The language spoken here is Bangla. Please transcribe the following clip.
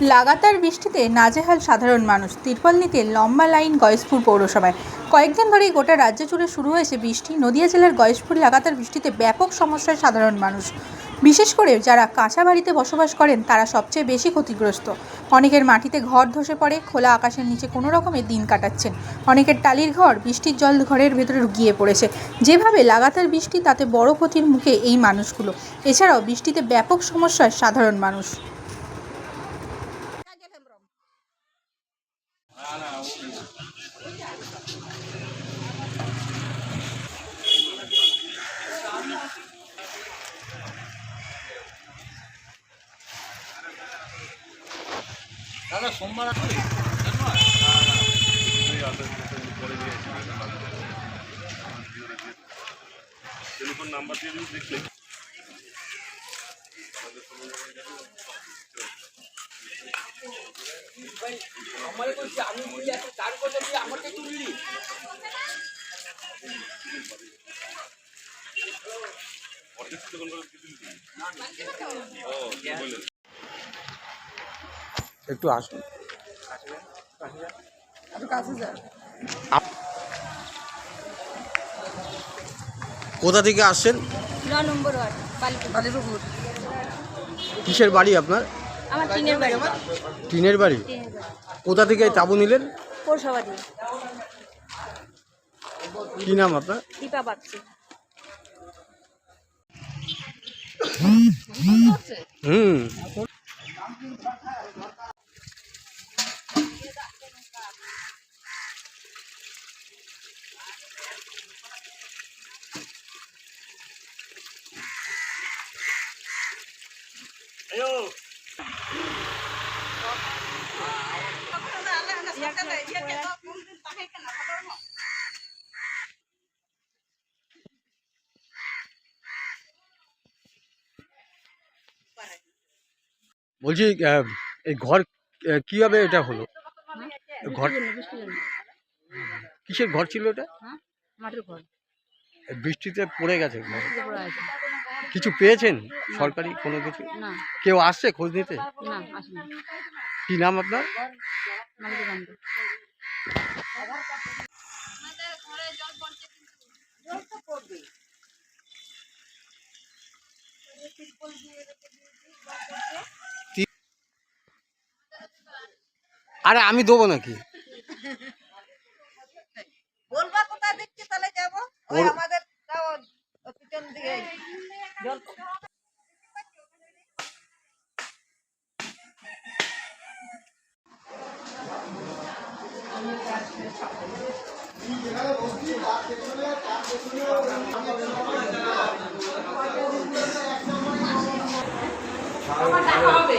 লাগাতার বৃষ্টিতে নাজেহাল সাধারণ মানুষ। তিরপল নিতে লম্বা লাইন গয়েশপুর পৌরসভায়। কয়েকদিন ধরেই গোটা রাজ্য জুড়ে শুরু হয়েছে বৃষ্টি। নদিয়া জেলার গয়েশপুর লাগাতার বৃষ্টিতে ব্যাপক সমস্যায় সাধারণ মানুষ, বিশেষ করে যারা কাঁচা বাড়িতে বসবাস করেন তারা সবচেয়ে বেশি ক্ষতিগ্রস্ত। অনেকের মাটিতে ঘর ধসে পড়ে, খোলা আকাশের নিচে কোনো রকমে দিন কাটাচ্ছেন। অনেকের টালির ঘর বৃষ্টির জল ঘরের ভেতরে গিয়ে পড়েছে। যেভাবে লাগাতার বৃষ্টি, তাতে বড় ক্ষতির মুখে এই মানুষগুলো। এছাড়াও বৃষ্টিতে ব্যাপক সমস্যায় সাধারণ মানুষ। দাদা সোমবার টেলিফোন নাম্বার দিয়ে দিন দেখলে আমারে কইছে আমি বলি আছে তার কথা দিয়ে আমাকে তুললি একটু আসুন। কোথা থেকে আসছেন? 9 নম্বর ওয়ার্ড বালিপুর। কিসের বাড়ি আপনার? আমার টিনের বাড়ি। টিনের বাড়ি? কোথা থেকে এই তাঁবু নিলেন? পৌরসভা দিয়ে। কি নাম আপনার? দীপা বাগচি। বলছি এই ঘর কিভাবে এটা হলো? ঘর কিসের ঘর ছিল এটা? মাটির ঘর। বৃষ্টিতে পড়ে গেছে ঘর। পড়ে আছে। কিছু পেয়েছেন সরকারি কোনো কিছু? না, কেউ আসছে খোঁজ নিতে? না আসেনি। কি নাম আপনার? মালিকের বান্ধব। আরে আমি দেবো নাকি? বলবা কোথায় দেখছি তাহলে যাব। ওই আমাদের পিছন দিকে জল দেখা হবে।